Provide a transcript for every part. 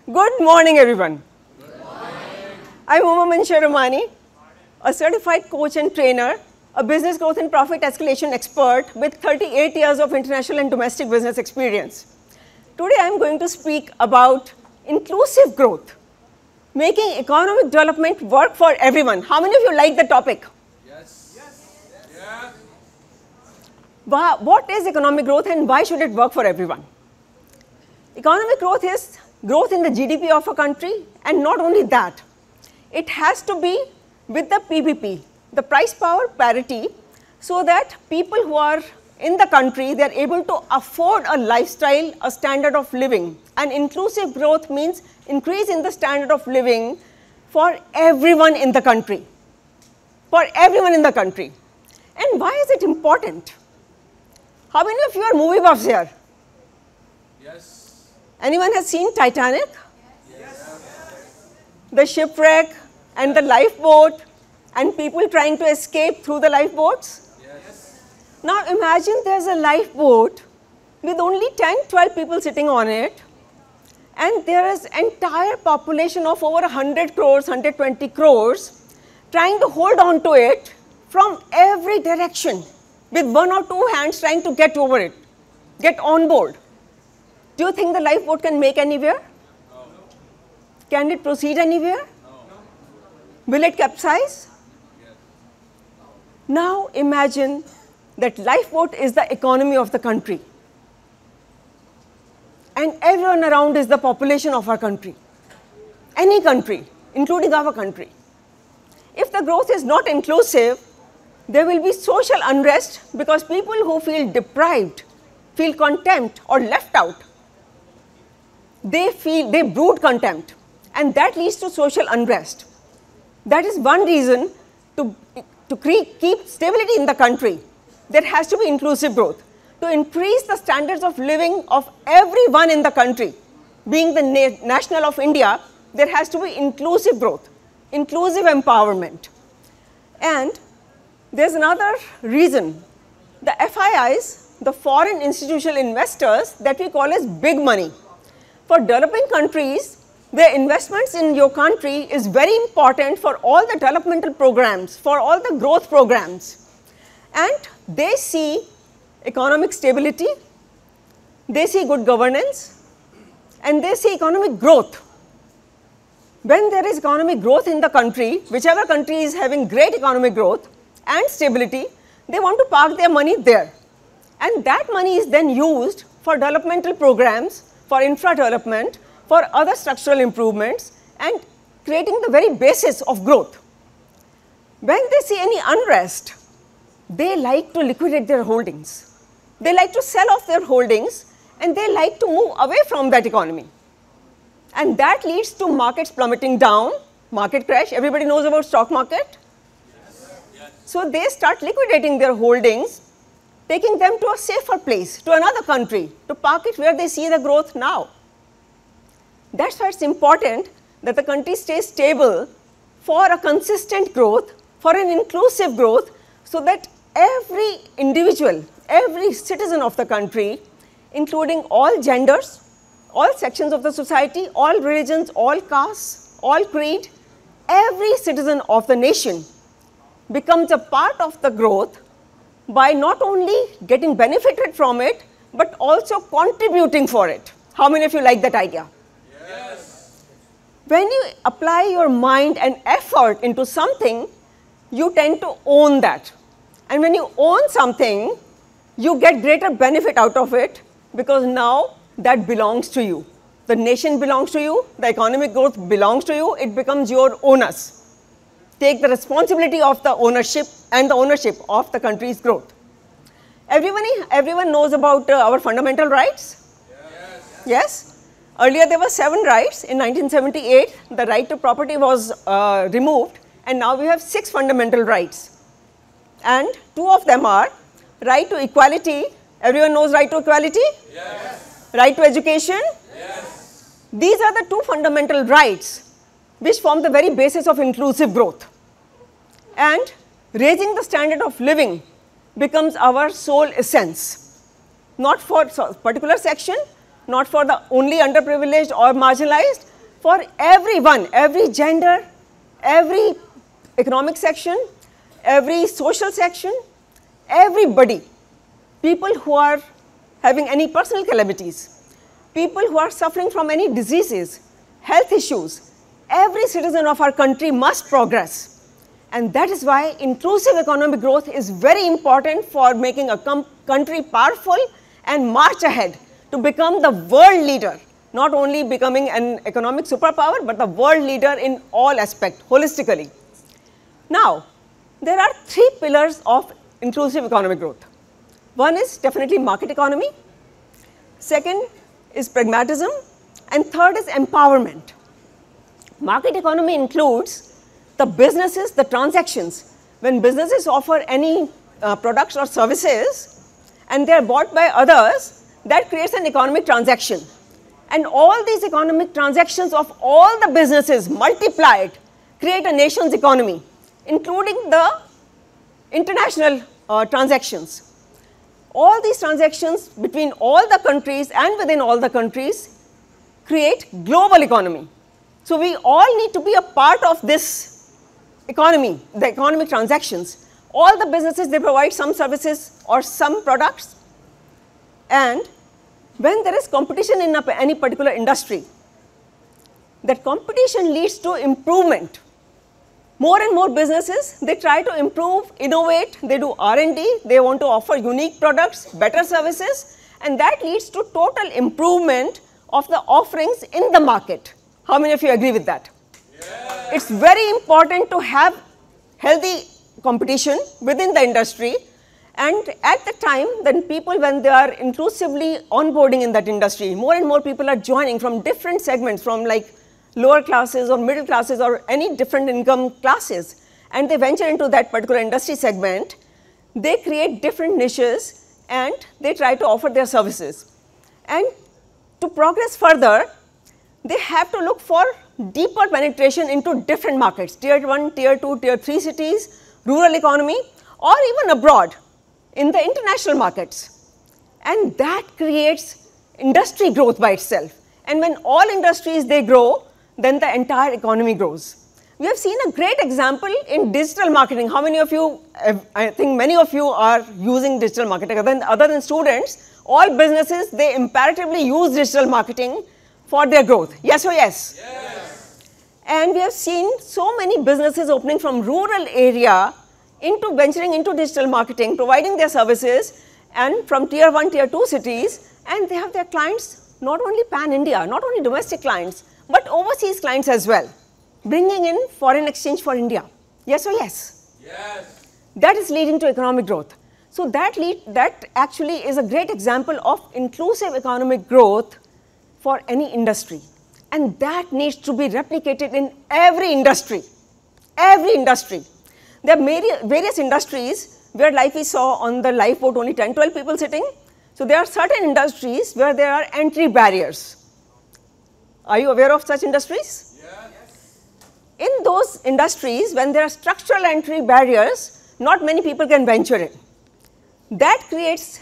Good morning, everyone. Good morning. I'm Mansharmani, a certified coach and trainer, a business growth and profit escalation expert with 38 years of international and domestic business experience. Today, I'm going to speak about inclusive growth, making economic development work for everyone. How many of you like the topic? Yes. Yes. What is economic growth and why should it work for everyone? Economic growth is growth in the GDP of a country, and not only that, it has to be with the PPP, the price power parity, so that people who are in the country, they are able to afford a lifestyle, a standard of living. And inclusive growth means increase in the standard of living for everyone in the country. For everyone in the country. And why is it important? How many of you are movie buffs here? Yes. Anyone has seen Titanic? Yes. The shipwreck and the lifeboat and people trying to escape through the lifeboats? Yes. Now imagine there's a lifeboat with only 10-12 people sitting on it, and there is entire population of over 100 crores, 120 crores trying to hold on to it from every direction with one or two hands trying to get over it, get on board. Do you think the lifeboat can make anywhere? No. Can it proceed anywhere? No. Will it capsize? Yes. Now imagine that lifeboat is the economy of the country, and everyone around is the population of our country, any country, including our country. If the growth is not inclusive, there will be social unrest because people who feel deprived, feel contempt or left out, they brood contempt, and that leads to social unrest. That is one reason to keep stability in the country. There has to be inclusive growth. To increase the standards of living of everyone in the country, being the national of India, there has to be inclusive growth, inclusive empowerment. And there's another reason. The FIIs, the foreign institutional investors that we call as big money. For developing countries, their investments in your country is very important for all the developmental programs, for all the growth programs. And they see economic stability, they see good governance, and they see economic growth. When there is economic growth in the country, whichever country is having great economic growth and stability, they want to park their money there. And that money is then used for developmental programs, for infra development, for other structural improvements, and creating the very basis of growth. When they see any unrest, they like to liquidate their holdings. They like to sell off their holdings, and they like to move away from that economy. And that leads to markets plummeting down, market crash. Everybody knows about stock market? Yes. So they start liquidating their holdings, taking them to a safer place, to another country, to park it where they see the growth now. That's why it's important that the country stays stable for a consistent growth, for an inclusive growth, so that every individual, every citizen of the country, including all genders, all sections of the society, all religions, all castes, all creed, every citizen of the nation becomes a part of the growth by not only getting benefited from it, but also contributing for it. How many of you like that idea? Yes. When you apply your mind and effort into something, you tend to own that. And when you own something, you get greater benefit out of it because now that belongs to you. The nation belongs to you, the economic growth belongs to you, it becomes your onus. Take the responsibility of the ownership and the ownership of the country's growth. Everyone knows about our fundamental rights? Yes. Yes? Earlier there were 7 rights. In 1978, the right to property was removed, and now we have 6 fundamental rights. And 2 of them are right to equality. Everyone knows right to equality? Yes. Right to education? Yes. These are the 2 fundamental rights which form the very basis of inclusive growth. And raising the standard of living becomes our sole essence, not for a particular section, not for the only underprivileged or marginalized, for everyone, every gender, every economic section, every social section, everybody, people who are having any personal calamities, people who are suffering from any diseases, health issues, every citizen of our country must progress. And that is why inclusive economic growth is very important for making a country powerful and march ahead to become the world leader, not only becoming an economic superpower, but the world leader in all aspects, holistically. Now, there are 3 pillars of inclusive economic growth. One is definitely market economy, second is pragmatism, and third is empowerment. Market economy includes the businesses, the transactions. When businesses offer any products or services and they are bought by others, that creates an economic transaction. And all these economic transactions of all the businesses multiplied create a nation's economy, including the international transactions. All these transactions between all the countries and within all the countries create global economy. So we all need to be a part of this economy, the economic transactions. All the businesses, they provide some services or some products, and when there is competition in any particular industry, that competition leads to improvement. More and more businesses, they try to improve, innovate, they do R&D, they want to offer unique products, better services, and that leads to total improvement of the offerings in the market. How many of you agree with that? Yes. It's very important to have healthy competition within the industry, and at the time when people, when they are inclusively onboarding in that industry, more and more people are joining from different segments, from like lower classes or middle classes or any different income classes, and they venture into that particular industry segment, they create different niches and they try to offer their services. And to progress further, they have to look for deeper penetration into different markets, tier 1, tier 2, tier 3 cities, rural economy, or even abroad in the international markets. And that creates industry growth by itself. And when all industries, they grow, then the entire economy grows. We have seen a great example in digital marketing. How many of you, I think many of you are using digital marketing. Other than students, all businesses, they imperatively use digital marketing for their growth. Yes or yes? Yes. And we have seen so many businesses opening from rural area into venturing into digital marketing, providing their services, and from tier 1, tier 2 cities, and they have their clients not only pan-India, not only domestic clients, but overseas clients as well, bringing in foreign exchange for India. Yes or yes? Yes. That is leading to economic growth. So that actually is a great example of inclusive economic growth for any industry, and that needs to be replicated in every industry. Every industry. There are various industries where, like we saw on the lifeboat, only 10-12 people sitting. So there are certain industries where there are entry barriers. Are you aware of such industries? Yes. In those industries, when there are structural entry barriers, not many people can venture in. That creates,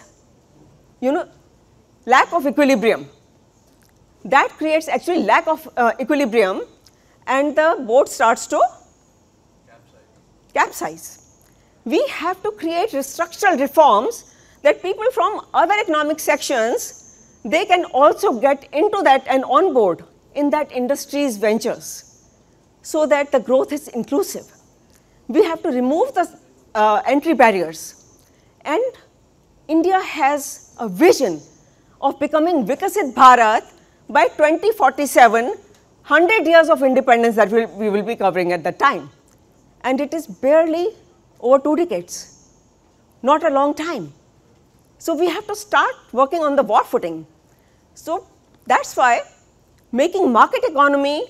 lack of equilibrium. That creates actually lack of equilibrium, and the boat starts to capsize. We have to create structural reforms that people from other economic sections, they can also get into that and on board in that industry's ventures, so that the growth is inclusive. We have to remove the entry barriers, and India has a vision of becoming Vikasit Bharat by 2047, 100 years of independence that we will be covering at that time. And it is barely over 2 decades, not a long time. So we have to start working on the war footing. So that's why making market economy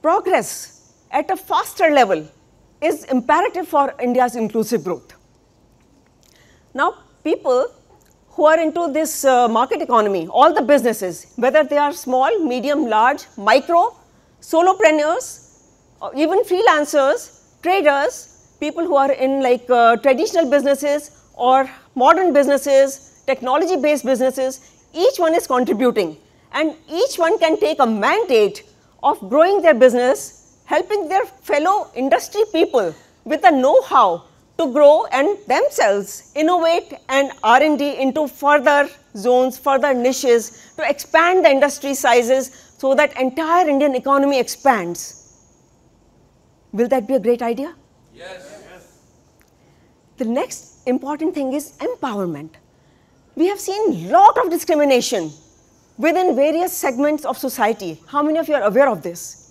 progress at a faster level is imperative for India's inclusive growth. Now, people who are into this market economy, all the businesses, whether they are small, medium, large, micro, solopreneurs, or even freelancers, traders, people who are in like traditional businesses or modern businesses, technology-based businesses, each one is contributing. and each one can take a mandate of growing their business, helping their fellow industry people with the know-how to grow and themselves innovate and R&D into further zones, further niches to expand the industry sizes so that entire Indian economy expands. Will that be a great idea? Yes. The next important thing is empowerment. We have seen lot of discrimination within various segments of society. How many of you are aware of this?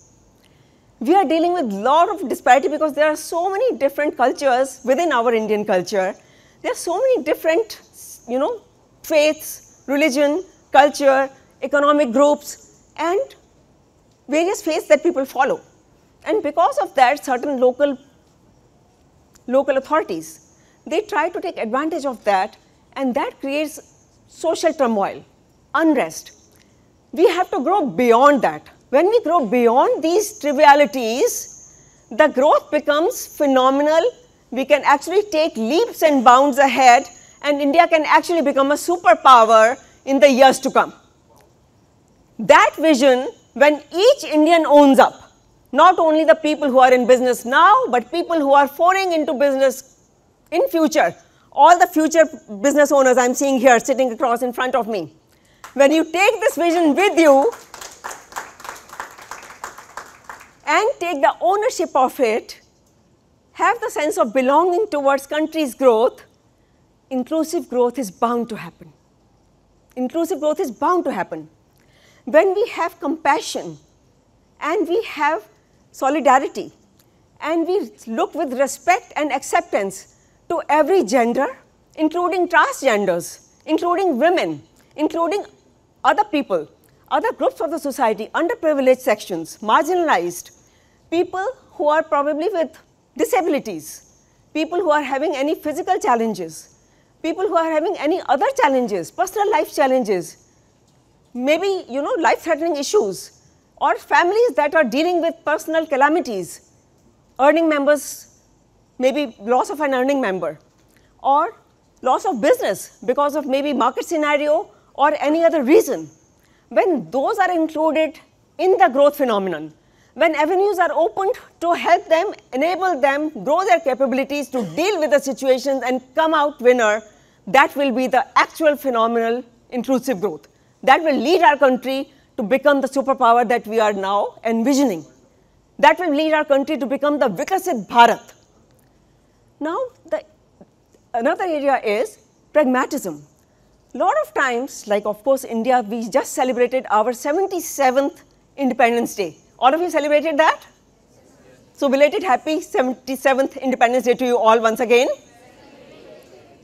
We are dealing with lot of disparity because there are so many different cultures within our Indian culture. There are so many different, faiths, religion, culture, economic groups, and various faiths that people follow. And because of that, certain local authorities, they try to take advantage of that, and that creates social turmoil, unrest. We have to grow beyond that. When we grow beyond these trivialities, the growth becomes phenomenal. We can actually take leaps and bounds ahead, and India can actually become a superpower in the years to come. That vision, when each Indian owns up, not only the people who are in business now, but people who are foraying into business in future, all the future business owners I am seeing here sitting across in front of me. When you take this vision with you and take the ownership of it, have the sense of belonging towards country's growth, inclusive growth is bound to happen. Inclusive growth is bound to happen. When we have compassion and we have solidarity and we look with respect and acceptance to every gender, including transgenders, including women, including other people, other groups of the society, underprivileged sections, marginalized, people who are probably with disabilities, people who are having any physical challenges, people who are having any other challenges, personal life challenges, maybe life-threatening issues, or families that are dealing with personal calamities, earning members, maybe loss of an earning member, or loss of business because of maybe market scenario or any other reason. When those are included in the growth phenomenon, when avenues are opened to help them, enable them, grow their capabilities to deal with the situations and come out winner, that will be the actual phenomenal inclusive growth. That will lead our country to become the superpower that we are now envisioning. That will lead our country to become the Vikasit Bharat. Now, another area is pragmatism. Lot of times, like of course India, we just celebrated our 77th Independence Day. All of you celebrated that? So belated happy 77th Independence Day to you all once again.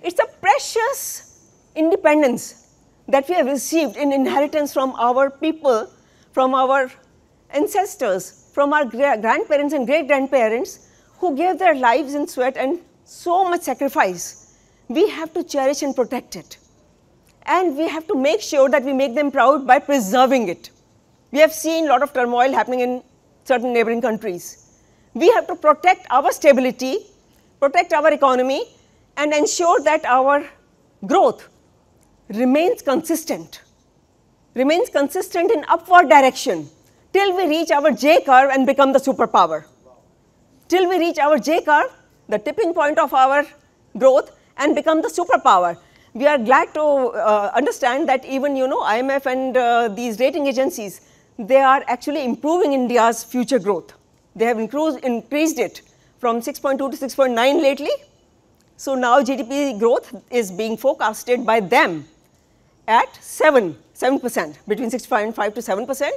It's a precious independence that we have received in inheritance from our people, from our ancestors, from our grandparents and great-grandparents who gave their lives in sweat and so much sacrifice. We have to cherish and protect it. And we have to make sure that we make them proud by preserving it. We have seen a lot of turmoil happening in certain neighboring countries. We have to protect our stability, protect our economy, and ensure that our growth remains consistent in upward direction till we reach our J curve and become the superpower. Till we reach our J curve, the tipping point of our growth, and become the superpower. We are glad to understand that even IMF and these rating agencies, they are actually improving India's future growth. They have increased it from 6.2 to 6.9 lately. So now GDP growth is being forecasted by them at 7%, between 6.5 to 7%.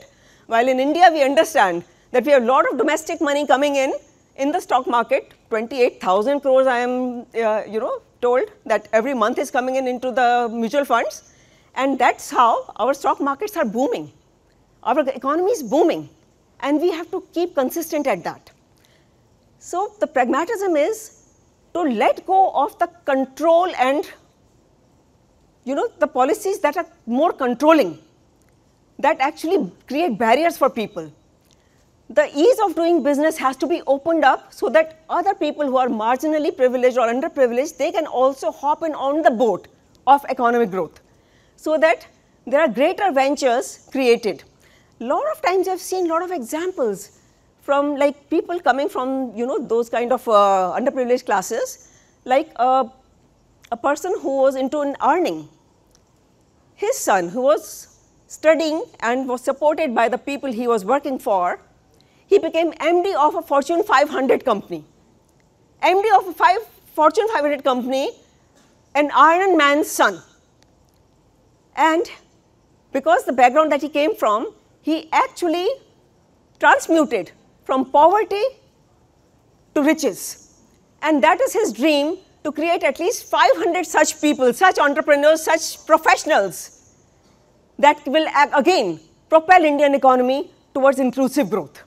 While in India, we understand that we have a lot of domestic money coming in the stock market. 28,000 crores, I am told that every month is coming into the mutual funds, and that's how our stock markets are booming. Our economy is booming, and we have to keep consistent at that. So the pragmatism is to let go of the control and the policies that are more controlling, that actually create barriers for people. The ease of doing business has to be opened up so that other people who are marginally privileged or underprivileged, they can also hop in on the boat of economic growth, so that there are greater ventures created. Lot of times I've seen lot of examples from like people coming from those kind of underprivileged classes, like a person who was into an earning. His son, who was studying and was supported by the people he was working for, he became MD of a Fortune 500 company. MD of a Fortune 500 company, an iron man's son. And because the background that he came from, he actually transmuted from poverty to riches. And that is his dream, to create at least 500 such people, such entrepreneurs, such professionals that will again propel Indian economy towards inclusive growth.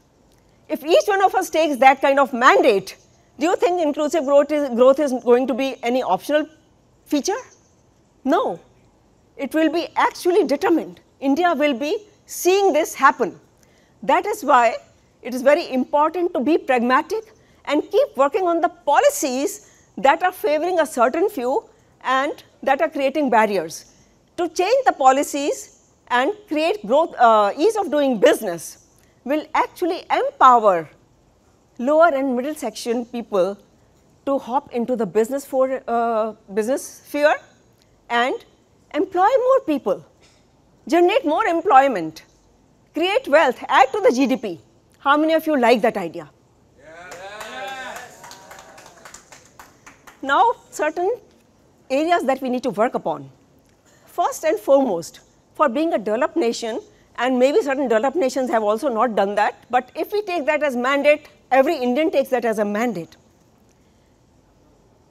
If each one of us takes that kind of mandate, do you think inclusive growth is going to be any optional feature? No, it will be actually determined. India will be seeing this happen. That is why it is very important to be pragmatic and keep working on the policies that are favoring a certain few and that are creating barriers. To change the policies and create growth, ease of doing business will actually empower lower and middle section people to hop into the business sphere and employ more people, generate more employment, create wealth, add to the GDP. How many of you like that idea? Yes. Now, certain areas that we need to work upon. First and foremost, for being a developed nation, and maybe certain developed nations have also not done that, but if we take that as mandate, every Indian takes that as a mandate.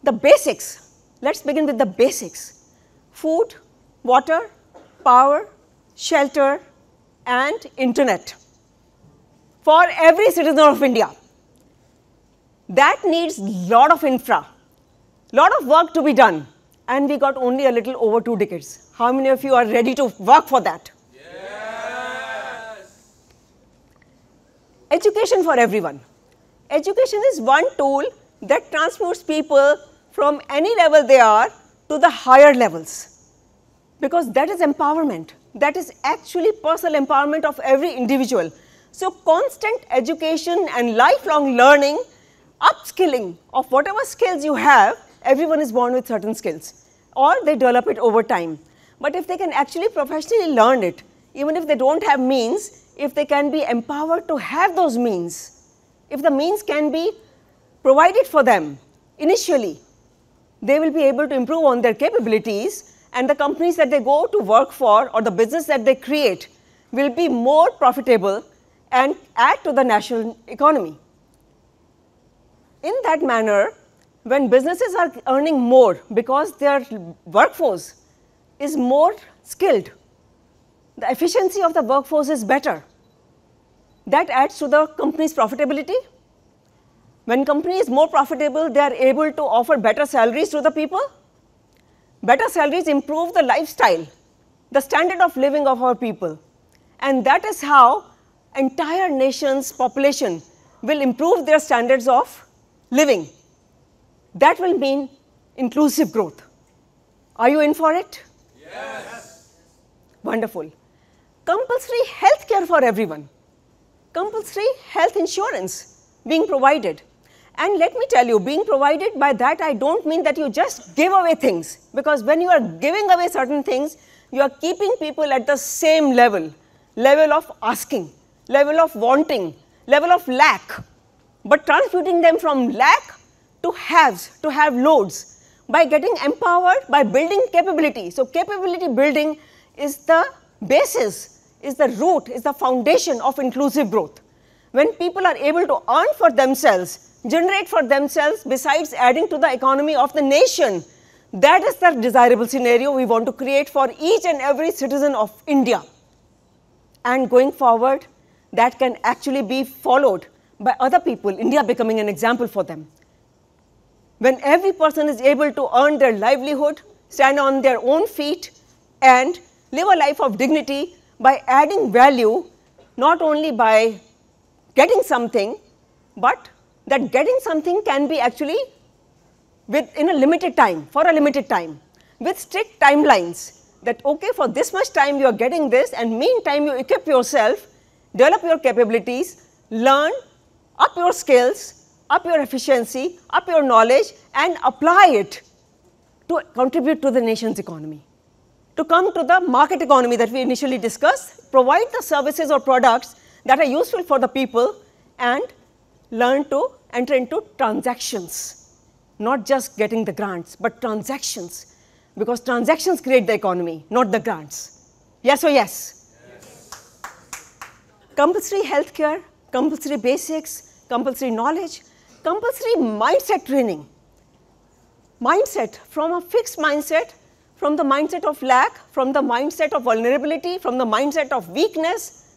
The basics, let's begin with the basics: food, water, power, shelter, and internet for every citizen of India. That needs lot of infra, lot of work to be done, and we got only a little over 2 decades. How many of you are ready to work for that? Yes. Education for everyone. Education is one tool that transmutes people from any level they are to the higher levels, because that is empowerment. That is actually personal empowerment of every individual. So, constant education and lifelong learning, upskilling of whatever skills you have, everyone is born with certain skills, or they develop it over time. But if they can actually professionally learn it, even if they don't have means, if they can be empowered to have those means, if the means can be provided for them initially, they will be able to improve on their capabilities, and the companies that they go to work for or the business that they create will be more profitable and add to the national economy. In that manner, when businesses are earning more because their workforce is more skilled, the efficiency of the workforce is better. That adds to the company's profitability. When company is more profitable, they are able to offer better salaries to the people. Better salaries improve the lifestyle, the standard of living of our people. And that is how entire nation's population will improve their standards of living. That will mean inclusive growth. Are you in for it? Yes. Wonderful. Compulsory health care for everyone. Compulsory health insurance being provided. And let me tell you, being provided, by that I don't mean that you just give away things, because when you are giving away certain things, you are keeping people at the same level of asking, level of wanting, level of lack, but transmuting them from lack to haves, to have loads, by getting empowered, by building capability. So, capability building is the basis, is the root, is the foundation of inclusive growth. When people are able to earn for themselves, generate for themselves, besides adding to the economy of the nation, that is the desirable scenario we want to create for each and every citizen of India. And going forward, that can actually be followed by other people, India becoming an example for them. When every person is able to earn their livelihood, stand on their own feet, and live a life of dignity by adding value, not only by getting something, but that getting something can be actually in a limited time, for a limited time, with strict timelines, that, okay, for this much time you are getting this, and meantime you equip yourself, develop your capabilities, learn, up your skills, up your efficiency, up your knowledge, and apply it to contribute to the nation's economy. To come to the market economy that we initially discussed, provide the services or products that are useful for the people, and learn to enter into transactions, not just getting the grants, but transactions, because transactions create the economy, not the grants. Yes or yes? Yes. Compulsory healthcare, compulsory basics, compulsory knowledge, compulsory mindset training. Mindset, from a fixed mindset, from the mindset of lack, from the mindset of vulnerability, from the mindset of weakness,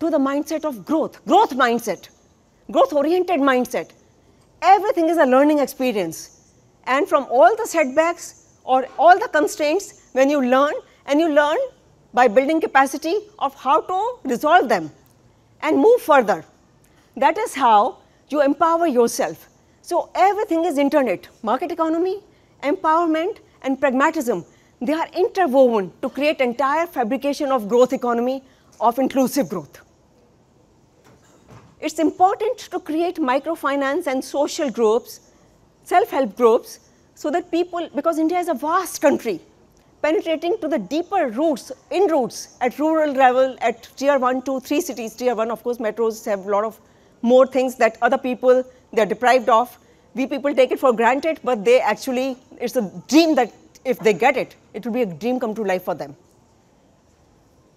to the mindset of growth, growth mindset, growth-oriented mindset. Everything is a learning experience. And from all the setbacks or all the constraints, when you learn, and you learn by building capacity of how to resolve them and move further. That is how you empower yourself. So everything is internet, market economy, empowerment, and pragmatism. They are interwoven to create entire fabrication of growth economy, of inclusive growth. It's important to create microfinance and social groups, self-help groups, so that people, because India is a vast country, penetrating to the deeper roots, inroads at rural level, at tier 1, 2, 3 cities. Tier 1, of course, metros have a lot of more things that other people, they are deprived of. We people take it for granted, but they actually, it's a dream that if they get it, it will be a dream come to life for them.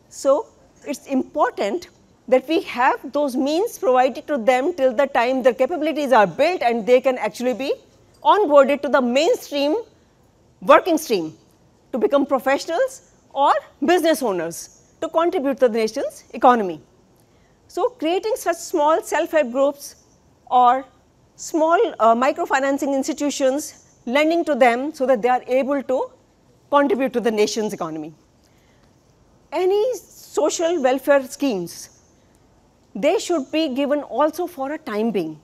So it's important that we have those means provided to them till the time their capabilities are built and they can actually be onboarded to the mainstream working stream to become professionals or business owners to contribute to the nation's economy. So creating such small self-help groups or small microfinancing institutions, lending to them so that they are able to contribute to the nation's economy. Any social welfare schemes, they should be given also for a time being.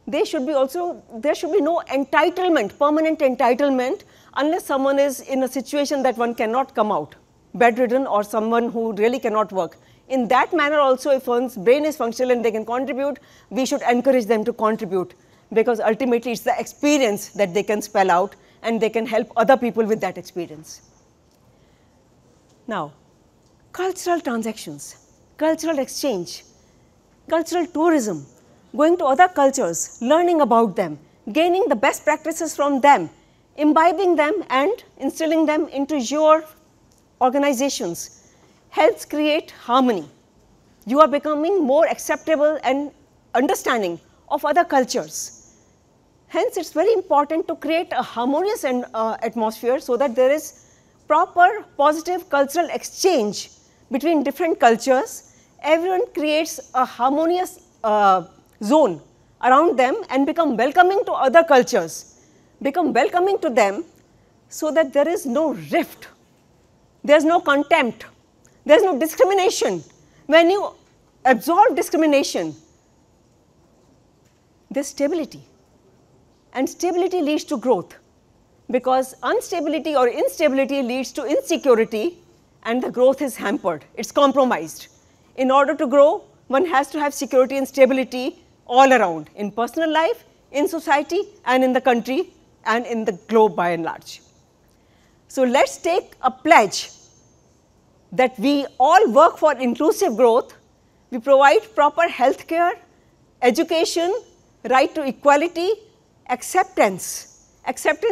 They should be also, there should be no entitlement, permanent entitlement, unless someone is in a situation that one cannot come out, bedridden, or someone who really cannot work. In that manner also, if one's brain is functional and they can contribute, we should encourage them to contribute, because ultimately it's the experience that they can spell out and they can help other people with that experience. Now, cultural transactions, cultural exchange, cultural tourism, going to other cultures, learning about them, gaining the best practices from them, imbibing them and instilling them into your organizations helps create harmony. You are becoming more acceptable and understanding of other cultures. Hence, it's very important to create a harmonious atmosphere so that there is proper positive cultural exchange between different cultures. Everyone creates a harmonious zone around them and become welcoming to other cultures, become welcoming to them so that there is no rift, there is no contempt, there is no discrimination. When you absorb discrimination, there is stability, and stability leads to growth, because instability or instability leads to insecurity and the growth is hampered, it is compromised. In order to grow, one has to have security and stability all around, in personal life, in society, and in the country, and in the globe by and large. So let's take a pledge that we all work for inclusive growth. We provide proper health care, education, right to equality, acceptance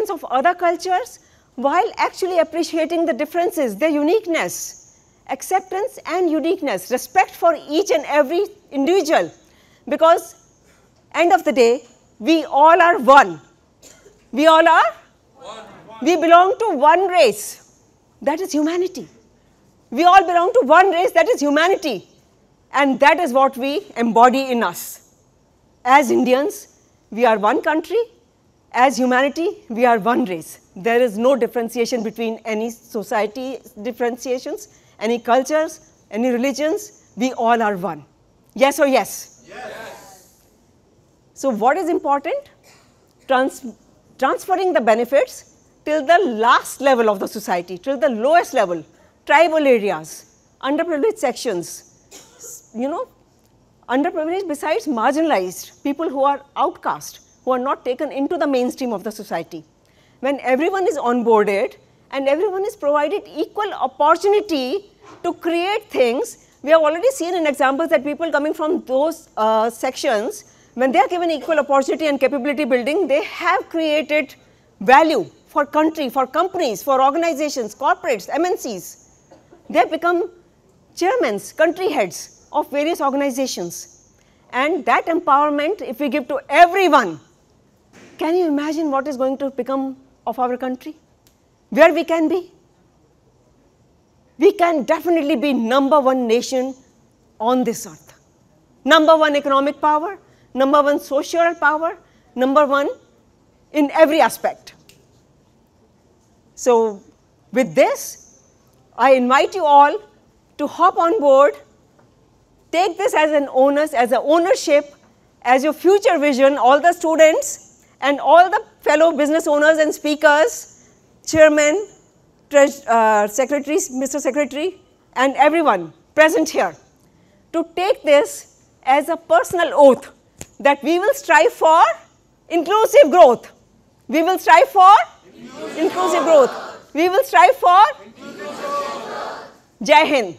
of other cultures, while actually appreciating the differences, their uniqueness. Acceptance and uniqueness, respect for each and every individual, because end of the day, we all are one. We all are one. We belong to one race, that is humanity. We all belong to one race, that is humanity, and that is what we embody in us. As Indians, we are one country. As humanity, we are one race. There is no differentiation between any society differentiations, any cultures, any religions, we all are one. Yes or yes? Yes. So what is important? Transferring the benefits, till the last level of the society, till the lowest level, tribal areas, underprivileged sections, underprivileged besides marginalized, people who are outcast, who are not taken into the mainstream of the society. When everyone is onboarded and everyone is provided equal opportunity to create things, we have already seen in examples that people coming from those sections, when they are given equal opportunity and capability building, they have created value for country, for companies, for organizations, corporates, MNCs. They have become chairmen, country heads of various organizations. And that empowerment, if we give to everyone, can you imagine what is going to become of our country? Where we can be? We can definitely be #1 nation on this earth. #1 economic power, #1 social power, #1 in every aspect. So with this, I invite you all to hop on board, take this as an onus, as an ownership, as your future vision, all the students and all the fellow business owners and speakers, chairmen, secretaries, Mr. Secretary, and everyone present here, to take this as a personal oath that we will strive for inclusive growth. We will strive for inclusive growth. We will strive for Jai Hind.